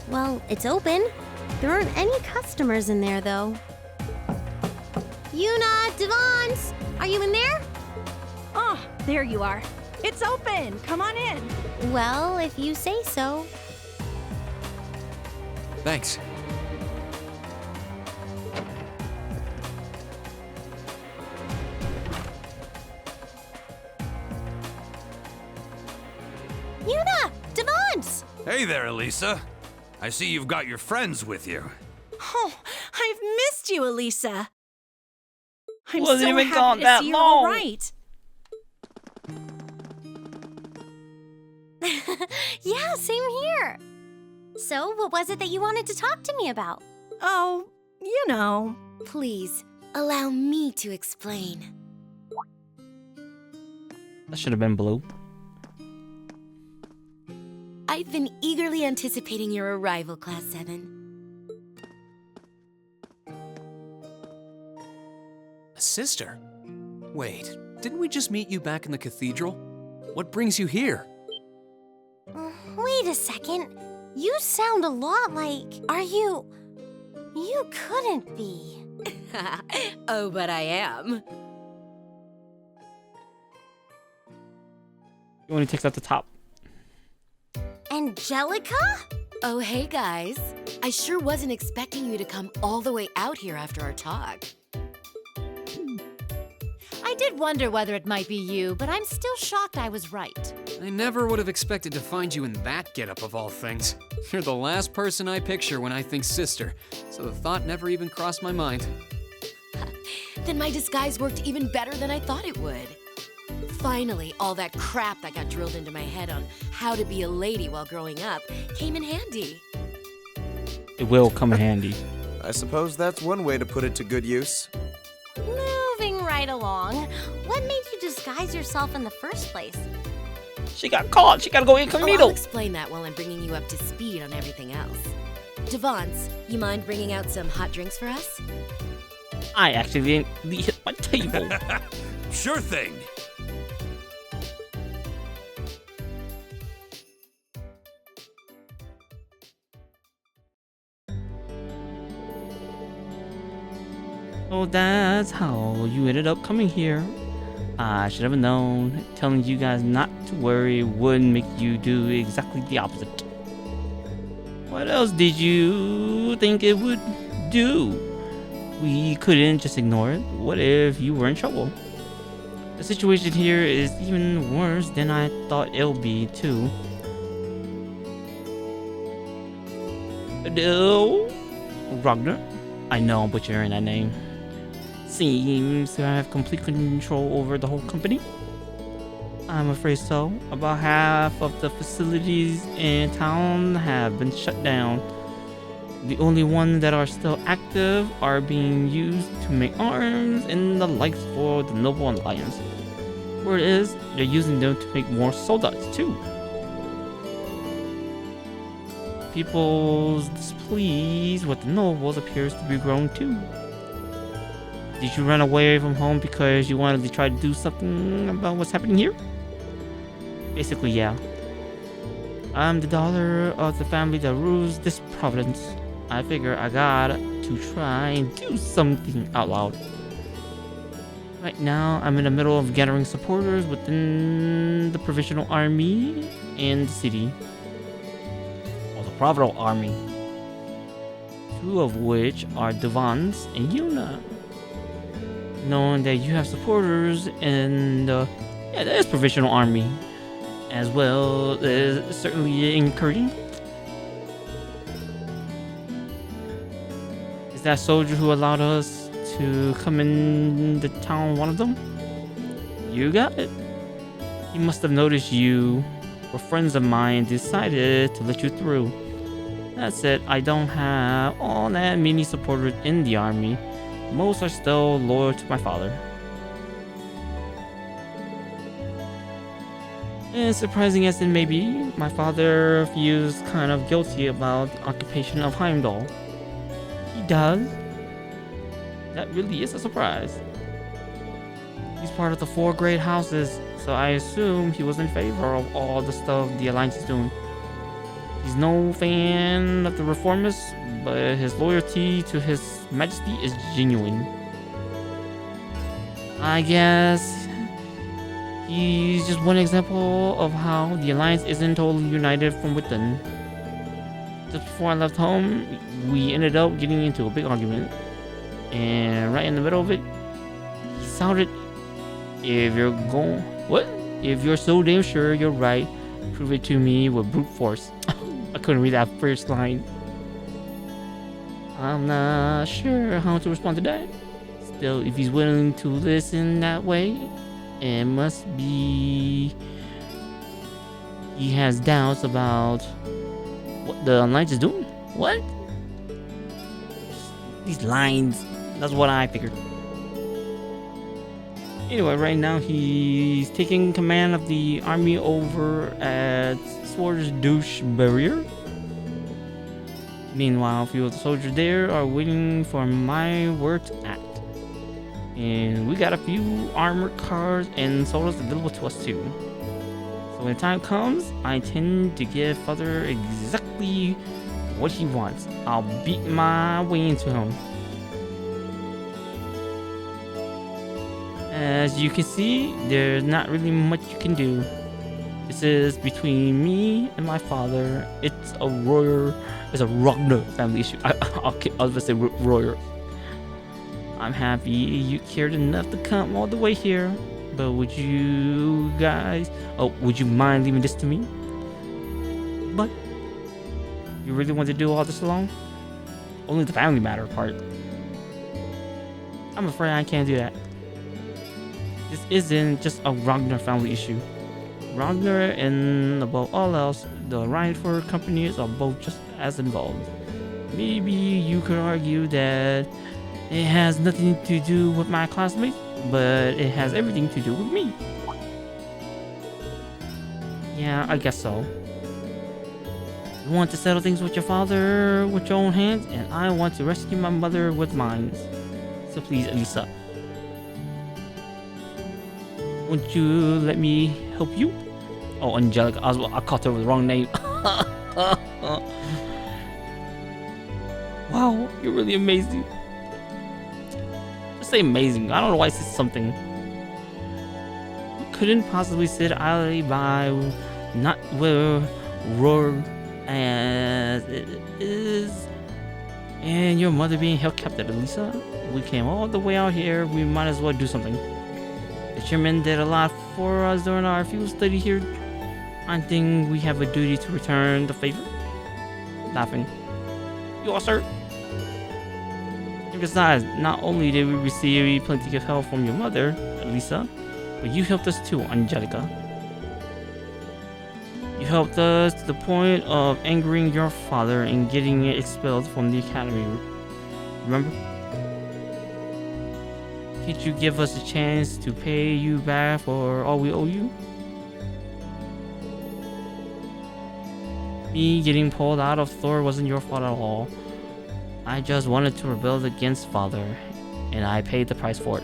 Well, it's open. There aren't any customers in there, though. Yuna, Devons, are you in there? Oh, there you are. It's open. Come on in. Well, if you say so. Thanks. Yuna, Devons! Hey there, Elisa. I see you've got your friends with you. Oh, I've missed you, Elisa. I'm Wasn't so even happy gone to that see you're all long. right. Yeah, same here. So, what was it that you wanted to talk to me about? Oh, you know. Please, allow me to explain. That should have been blue. I've been eagerly anticipating your arrival, Class 7. A sister? Wait, didn't we just meet you back in the cathedral? What brings you here? Wait a second. You sound a lot like... Are you... You couldn't be. Oh, but I am. He only takes out the top. Angelica? Oh, hey guys. I sure wasn't expecting you to come all the way out here after our talk. I did wonder whether it might be you, but I'm still shocked I was right. I never would have expected to find you in that getup of all things. You're the last person I picture when I think sister, so the thought never even crossed my mind. Then my disguise worked even better than I thought it would. Finally, all that crap that got drilled into my head on how to be a lady while growing up came in handy. It will come in handy. I suppose that's one way to put it to good use. Moving right along. What made you disguise yourself in the first place? She got caught. She gotta go Oh, incognito. I'll explain that while I'm bringing you up to speed on everything else. Devons, you mind bringing out some hot drinks for us? I accidentally hit my table. Sure thing. Oh, that's how you ended up coming here. I should have known. Telling you guys not to worry would make you do exactly the opposite. What else did you think it would do? We couldn't just ignore it. What if you were in trouble? The situation here is even worse than I thought it'll be, too. Adele Ragnar? I know I'm butchering that name. Seems to have complete control over the whole company. I'm afraid so. About half of the facilities in town have been shut down. The only ones that are still active are being used to make arms and the likes for the Noble Alliance. Word is, they're using them to make more soldiers too. People's displeased with the nobles appears to be growing too. Did you run away from home because you wanted to try to do something about what's happening here? Basically, yeah. I'm the daughter of the family that rules this province. I figure I got to try and do something out loud. Right now, I'm in the middle of gathering supporters within the provincial army and the city. Or the provincial army. Two of which are Devons and Yuna. Knowing that you have supporters in the provincial army as well is certainly encouraging. Is that soldier who allowed us to come in the town one of them? You got it. He must have noticed you were friends of mine, decided to let you through. That's it. I don't have all that many supporters in the army. Most are still loyal to my father. And surprising as it may be, my father feels kind of guilty about the occupation of Heimdall. He does? That really is a surprise. He's part of the 4 great houses, so I assume he was in favor of all the stuff the Alliance is doing. He's no fan of the reformists, but his loyalty to His Majesty is genuine. I guess he's just one example of how the Alliance isn't totally united from within. Just before I left home, we ended up getting into a big argument. And right in the middle of it, he shouted, "If you're going... What? If you're so damn sure you're right, prove it to me with brute force." I couldn't read that first line. I'm not sure how to respond to that. Still, if he's willing to listen that way, it must be he has doubts about what the Alliance is doing. What? These lines. That's what I figured. Anyway, right now he's taking command of the army over at Swords Douche Barrier. Meanwhile, a few of the soldiers there are waiting for my word to act. And we got a few armored cars and soldiers available to us too. So when the time comes, I intend to give Father exactly what he wants. I'll beat my way into him. As you can see, there's not really much you can do. This is between me and my father. It's a Ragnar family issue. I was gonna say Royer. I'm happy you cared enough to come all the way here, but would you mind leaving this to me? But you really want to do all this alone? Only the family matter part. I'm afraid I can't do that. This isn't just a Ragnar family issue. Ragnar and above all else, the Rhineford companies are both just as involved. Maybe you could argue that it has nothing to do with my classmates, but it has everything to do with me. Yeah, I guess so. You want to settle things with your father with your own hands, and I want to rescue my mother with mine. So please, Elisa. Won't you let me help you? Oh, Angelica. I caught her with the wrong name. Wow, you're really amazing. Just say amazing. I don't know why I said something. We couldn't possibly sit idly by, not where roar as it is, and your mother being held captive, Elisa. We came all the way out here. We might as well do something. The chairman did a lot for us during our field study here. I think we have a duty to return the favor. Laughing. You all, sir. And besides, not only did we receive plenty of help from your mother, Lisa, but you helped us too, Angelica. You helped us to the point of angering your father and getting it expelled from the academy. Remember? Can't you give us a chance to pay you back for all we owe you? Me getting pulled out of Thor wasn't your fault at all. I just wanted to rebel against father, and I paid the price for it.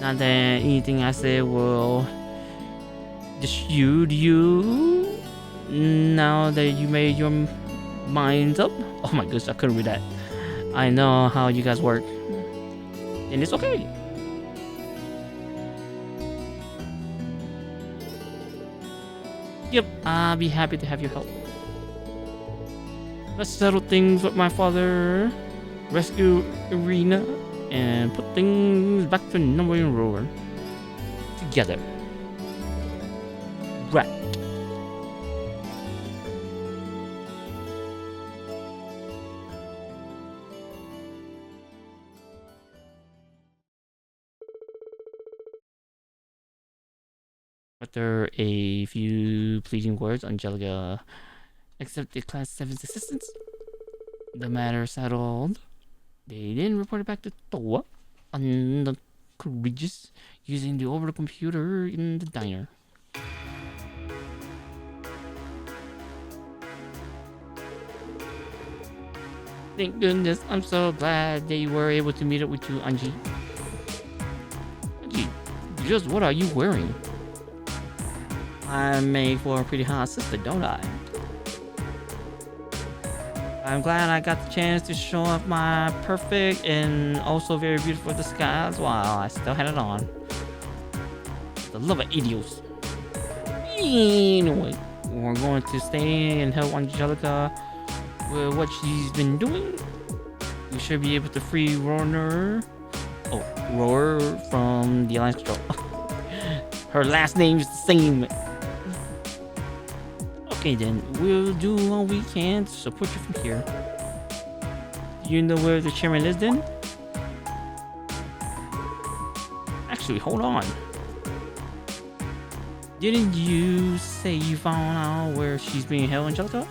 Not that anything I say will dissuade you now that you made your minds up. Oh my goodness, I couldn't read that. I know how you guys work. And it's okay. Yep, I'll be happy to have your help. Let's settle things with my father, rescue Irina, and put things back to number and roar. Together. Right. After a few pleading words, Angelica accepted Class 7's assistance. The matter settled. They then reported back to Toa on the courageous using the orbital computer in the diner. Thank goodness, I'm so glad they were able to meet up with you, Ange. Ange, just what are you wearing? I make for a pretty hot sister, don't I? I'm glad I got the chance to show off my perfect and also very beautiful disguise while I still had it on. The love of idiots. Anyway, we're going to stay and help Angelica with what she's been doing. We should be able to free Roar from the Alliance Control. Her last name's the same. Okay then, we'll do all we can to support you from here. Do you know where the chairman is then? Actually, hold on. Didn't you say you found out where she's being held, Angelica?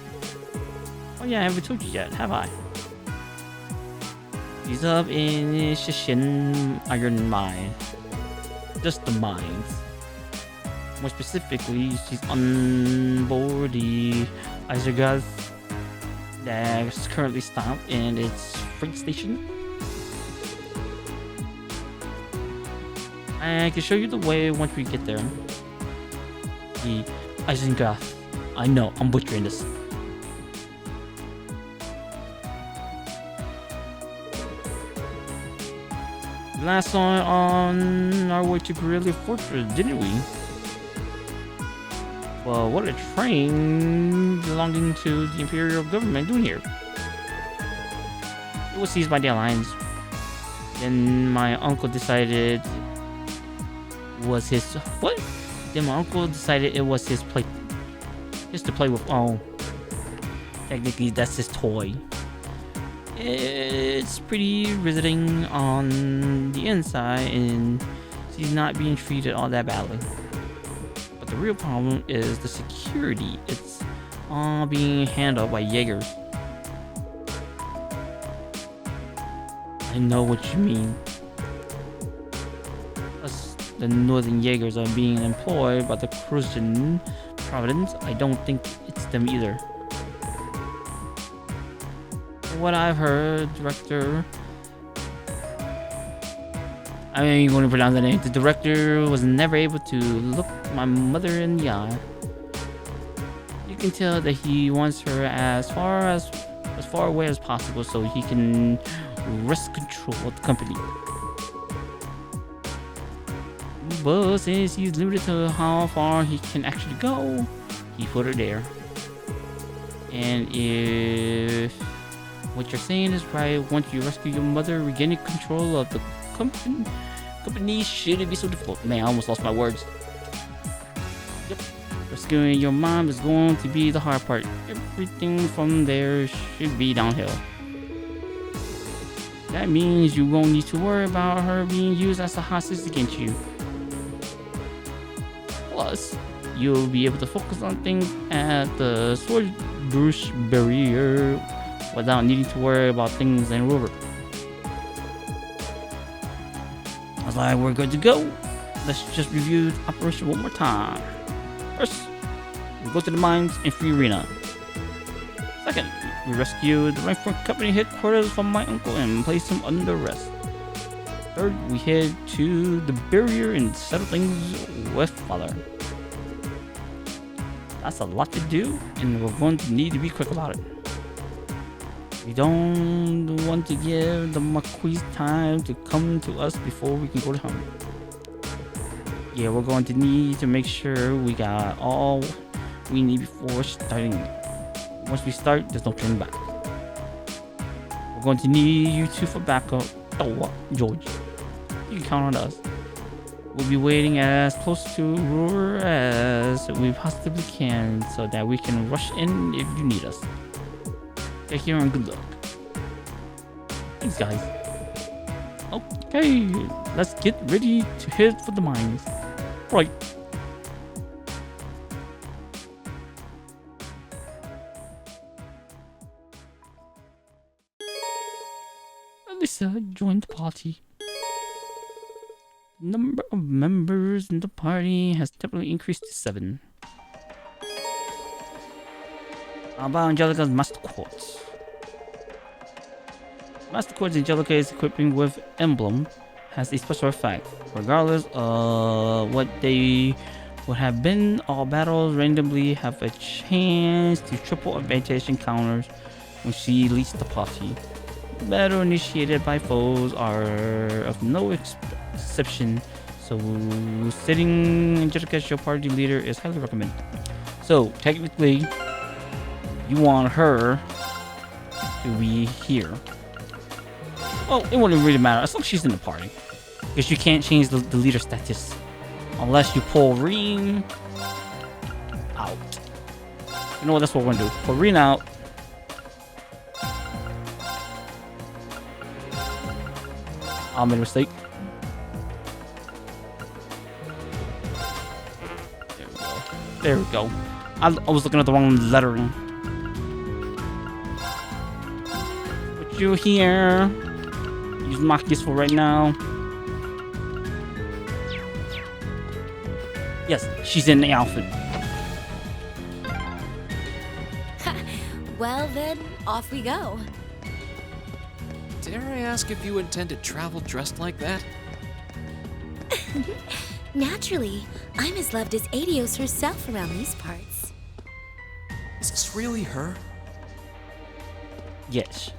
Oh yeah, I haven't told you yet, have I? She's up in the Shishin Iron Mine. Just the mines. More specifically, she's on board the Isergath that's currently stopped in its freight station. I can show you the way once we get there. The Isergath. I know, I'm butchering this. Last saw it on our way to Guerrilla Fortress, didn't we? Well, what a train belonging to the Imperial government doing here? It was seized by the Alliance. Then my uncle decided was his what? Then my uncle decided it was his play, just to play with. Oh, technically that's his toy. It's pretty riveting on the inside, and she's not being treated all that badly. But the real problem is the security. It's all being handled by Jaegers. I know what you mean. Us, the Northern Jaegers, are being employed by the Prussian Providence. I don't think it's them either. What I've heard, director, I ain't going to pronounce the name. The director was never able to look my mother in the eye. You can tell that he wants her as far away as possible so he can wrest control of the company. But since he's limited to how far he can actually go, he put her there. And if what you're saying is right, once you rescue your mother, regaining control of the company shouldn't be so difficult. Man, I almost lost my words. Yep. Rescuing your mom is going to be the hard part. Everything from there should be downhill. That means you won't need to worry about her being used as a hostage against you. Plus, you'll be able to focus on things at the Sword Bruce barrier without needing to worry about things in Rover. Looks like we're good to go. Let's just review the operation one more time. First, we go to the mines and free Rena. Second, we rescue the right front company headquarters from my uncle and place him under arrest. Third, we head to the barrier and settle things with father. That's a lot to do, and we're going to need to be quick about it. We don't want to give the Marquis time to come to us before we can go to home. Yeah, we're going to need to make sure we got all we need before starting. Once we start, there's no turning back. We're going to need you two for backup. Oh, what, George? You can count on us. We'll be waiting as close to Roar as we possibly can so that we can rush in if you need us. Take care and good luck. Thanks, guys. Okay, let's get ready to head for the mines. Right. Alyssa joined the party. The number of members in the party has definitely increased to 7. How about Angelica's Master Quartz? Master Quartz Angelica is equipping with Emblem has a special effect. Regardless of what they would have been, all battles randomly have a chance to triple advantage encounters when she leads the party. Battle initiated by foes are of no exception, so sitting Angelica as your party leader is highly recommended. So technically, you want her to be here. Well, it wouldn't really matter as long as she's in the party, because you can't change the leader status unless you pull Reen out. You know what? That's what we're gonna do. Pull Reen out. I made a mistake. There we go. There we go. I was looking at the wrong lettering. Put you here. Use Marcus for right now. Yes, she's in the outfit. Well, then, off we go. Dare I ask if you intend to travel dressed like that? Naturally, I'm as loved as Adios herself around these parts. Is this really her? Yes.